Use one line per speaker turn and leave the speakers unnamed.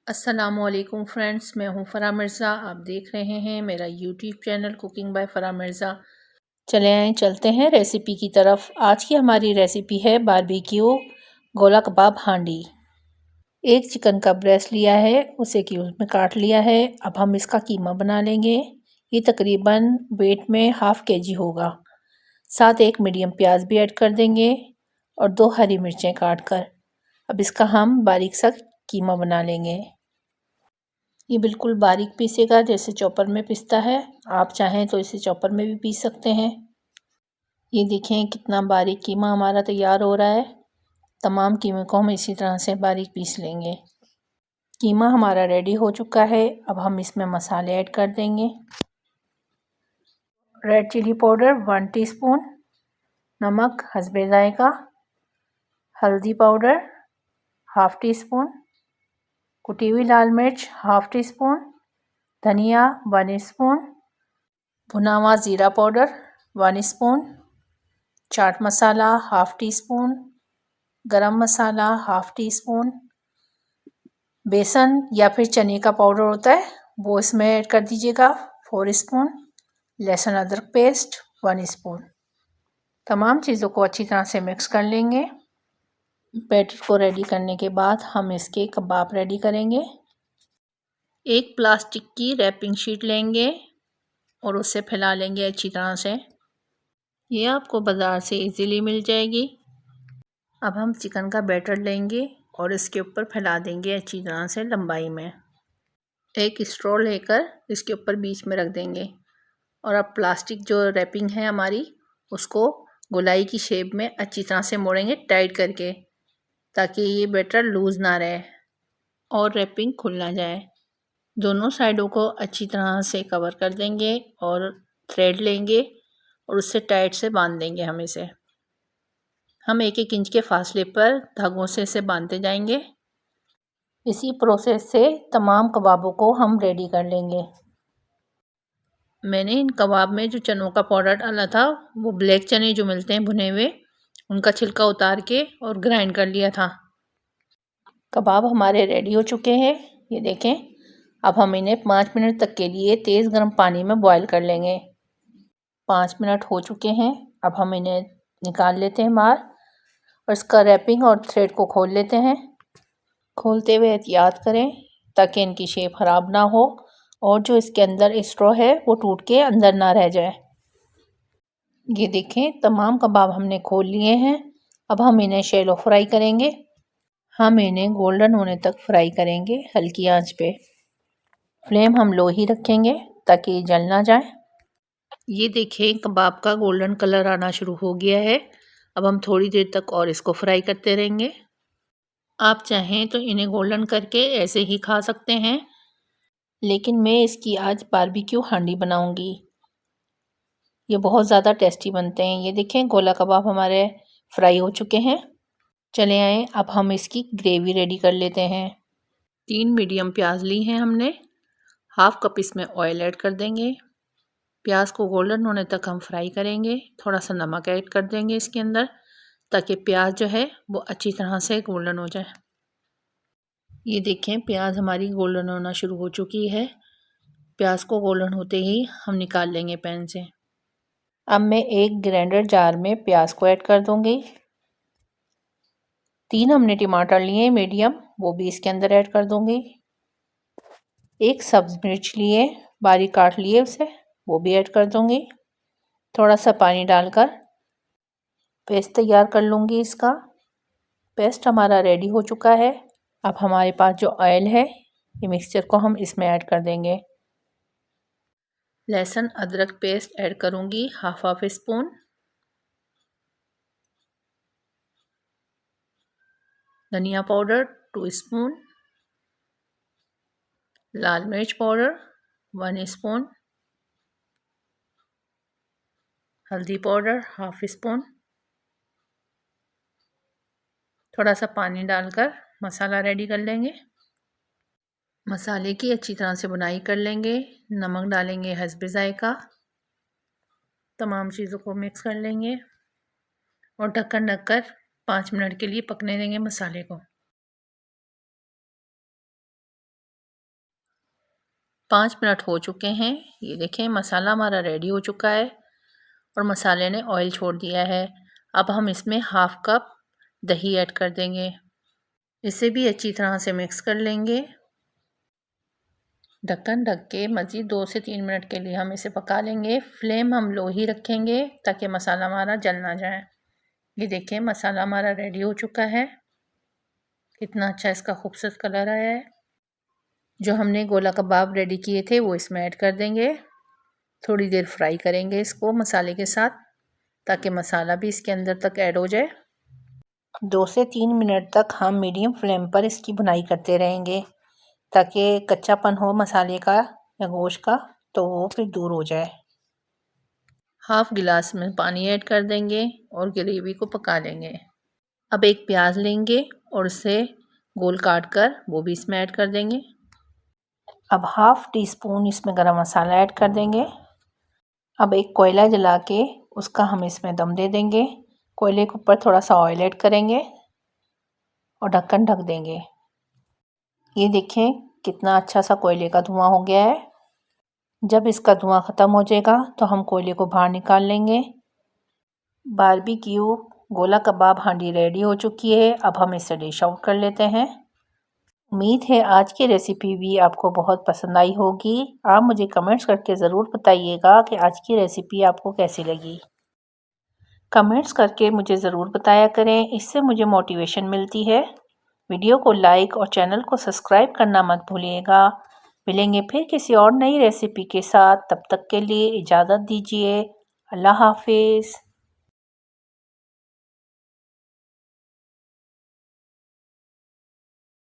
अस्सलामुअलैकुम फ्रेंड्स, मैं हूं फ़राह मिर्ज़ा। आप देख रहे हैं मेरा YouTube channel cooking by Farah Mirza. चलते हैं रेसिपी की तरफ। आज की हमारी रेसिपी है बारबेक्यू गोला कबाब हांडी। एक चिकन का ब्रेस्ट लिया है, उसे क्यूब्स में काट लिया है। अब हम इसका कीमा बना लेंगे। ये तकरीबन वेट में ½ kg होगा। साथ एक मीडियम प्याज भी ऐड कर देंगे और 2 हरी मिर्चें काट कर। अब इसका हम बारीक सा कीमा बना लेंगे। ये बिल्कुल बारीक पीसेगा जैसे चॉपर में पिसता है। आप चाहें तो इसे चॉपर में भी पीस सकते हैं। ये देखें कितना बारीक कीमा हमारा तैयार हो रहा है। तमाम कीमे को हम इसी तरह से बारीक पीस लेंगे। कीमा हमारा रेडी हो चुका है। अब हम इसमें मसाले ऐड कर देंगे। रेड चिली पाउडर 1 टीस्पून, नमक हस्बे जायका, हल्दी पाउडर ½ टीस्पून, कुटी हुई लाल मिर्च ½ टीस्पून, धनिया 1 स्पून, भुना हुआ ज़ीरा powder 1 spoon, chaat masala ½ teaspoon, गरम मसाला ½ टीस्पून, बेसन या फिर चने का पाउडर होता है वो इसमें ऐड कर दीजिएगा 4 स्पून, लहसुन अदरक पेस्ट 1 स्पून। तमाम चीज़ों को अच्छी तरह से मिक्स कर लेंगे। बैटर को रेडी करने के बाद हम इसके कबाब रेडी करेंगे। एक प्लास्टिक की रैपिंग शीट लेंगे और उसे फैला लेंगे अच्छी तरह से। ये आपको बाज़ार से इजीली मिल जाएगी। अब हम चिकन का बैटर लेंगे और इसके ऊपर फैला देंगे अच्छी तरह से लंबाई में। एक स्ट्रॉ लेकर इसके ऊपर बीच में रख देंगे और अब प्लास्टिक जो रैपिंग है हमारी उसको गोलाई की शेप में अच्छी तरह से मोड़ेंगे टाइट करके, ताकि ये बैटर लूज़ ना रहे और रैपिंग खुल ना जाए। दोनों साइडों को अच्छी तरह से कवर कर देंगे और थ्रेड लेंगे और उससे टाइट से बांध देंगे। हम इसे 1-1 इंच के फासले पर धागों से इसे बांधते जाएंगे। इसी प्रोसेस से तमाम कबाबों को हम रेडी कर लेंगे। मैंने इन कबाब में जो चनों का पाउडर डाला था वो ब्लैक चने जो मिलते हैं भुने हुए, उनका छिलका उतार के और ग्राइंड कर लिया था। कबाब हमारे रेडी हो चुके हैं, ये देखें। अब हम इन्हें 5 मिनट तक के लिए तेज़ गर्म पानी में बॉईल कर लेंगे। 5 मिनट हो चुके हैं। अब हम इन्हें निकाल लेते हैं बाहर और इसका रैपिंग और थ्रेड को खोल लेते हैं। खोलते हुए एहतियात करें ताकि इनकी शेप ख़राब ना हो और जो इसके अंदर स्ट्रॉ है वो टूट के अंदर ना रह जाए। ये देखें तमाम कबाब हमने खोल लिए हैं। अब हम इन्हें शैलो फ्राई करेंगे। हम इन्हें गोल्डन होने तक फ्राई करेंगे हल्की आंच पे। फ्लेम हम लो ही रखेंगे ताकि जल ना जाए। ये देखें कबाब का गोल्डन कलर आना शुरू हो गया है। अब हम थोड़ी देर तक और इसको फ्राई करते रहेंगे। आप चाहें तो इन्हें गोल्डन करके ऐसे ही खा सकते हैं, लेकिन मैं इसकी आज बारबेक्यू हांडी बनाऊंगी। ये बहुत ज़्यादा टेस्टी बनते हैं। ये देखें गोला कबाब हमारे फ्राई हो चुके हैं। चले आए अब हम इसकी ग्रेवी रेडी कर लेते हैं। 3 मीडियम प्याज ली हैं हमने। ½ कप इसमें ऑयल ऐड कर देंगे। प्याज को गोल्डन होने तक हम फ्राई करेंगे। थोड़ा सा नमक ऐड कर देंगे इसके अंदर, ताकि प्याज जो है वो अच्छी तरह से गोल्डन हो जाए। ये देखें प्याज हमारी गोल्डन होना शुरू हो चुकी है। प्याज को गोल्डन होते ही हम निकाल लेंगे पैन से। अब मैं एक ग्राइंडर जार में प्याज को ऐड कर दूंगी। 3 हमने टमाटर लिए मीडियम, वो भी इसके अंदर ऐड कर दूंगी। एक सब्ज मिर्च लिए बारीक काट लिए उसे, वो भी ऐड कर दूंगी। थोड़ा सा पानी डालकर पेस्ट तैयार कर लूँगी इसका। पेस्ट हमारा रेडी हो चुका है। अब हमारे पास जो ऑयल है ये मिक्सचर को हम इसमें ऐड कर देंगे। लहसुन अदरक पेस्ट ऐड करूँगी ½ स्पून। धनिया पाउडर 2 स्पून, लाल मिर्च पाउडर 1 स्पून, हल्दी पाउडर ½ स्पून। थोड़ा सा पानी डालकर मसाला रेडी कर लेंगे। मसाले की अच्छी तरह से बुनाई कर लेंगे। नमक डालेंगे हस्बे जायका। तमाम चीज़ों को मिक्स कर लेंगे और ढक्कन ढककर 5 मिनट के लिए पकने देंगे मसाले को। 5 मिनट हो चुके हैं। ये देखें मसाला हमारा रेडी हो चुका है और मसाले ने ऑयल छोड़ दिया है। अब हम इसमें हाफ कप दही ऐड कर देंगे। इसे भी अच्छी तरह से मिक्स कर लेंगे। ढक्कन ढक के मज़ीद 2 से 3 मिनट के लिए हम इसे पका लेंगे। फ्लेम हम लो ही रखेंगे ताकि मसाला हमारा जल ना जाए। ये देखें मसाला हमारा रेडी हो चुका है। कितना अच्छा इसका खूबसूरत कलर आया है। जो हमने गोला कबाब रेडी किए थे वो इसमें ऐड कर देंगे। थोड़ी देर फ्राई करेंगे इसको मसाले के साथ ताकि मसाला भी इसके अंदर तक ऐड हो जाए। 2 से 3 मिनट तक हम मीडियम फ्लेम पर इसकी भुनाई करते रहेंगे ताकि कच्चापन हो मसाले का या गोश्त का तो वो फिर दूर हो जाए। हाफ गिलास में पानी ऐड कर देंगे और ग्रेवी को पका लेंगे। अब एक प्याज लेंगे और उसे गोल काट कर वो भी इसमें ऐड कर देंगे। अब हाफ टी स्पून इसमें गरम मसाला ऐड कर देंगे। अब एक कोयला जला के उसका हम इसमें दम दे देंगे। कोयले के ऊपर थोड़ा सा ऑयल ऐड करेंगे और ढक्कन ढक देंगे। ये देखें कितना अच्छा सा कोयले का धुआं हो गया है। जब इसका धुआं ख़त्म हो जाएगा तो हम कोयले को बाहर निकाल लेंगे। बारबेक्यू गोला कबाब हांडी रेडी हो चुकी है। अब हम इसे डिश आउट कर लेते हैं। उम्मीद है आज की रेसिपी भी आपको बहुत पसंद आई होगी। आप मुझे कमेंट्स करके ज़रूर बताइएगा कि आज की रेसिपी आपको कैसी लगी। कमेंट्स करके मुझे ज़रूर बताया करें, इससे मुझे मोटिवेशन मिलती है। वीडियो को लाइक और चैनल को सब्सक्राइब करना मत भूलिएगा। मिलेंगे फिर किसी और नई रेसिपी के साथ, तब तक के लिए इजाज़त दीजिए। अल्लाह हाफिज़।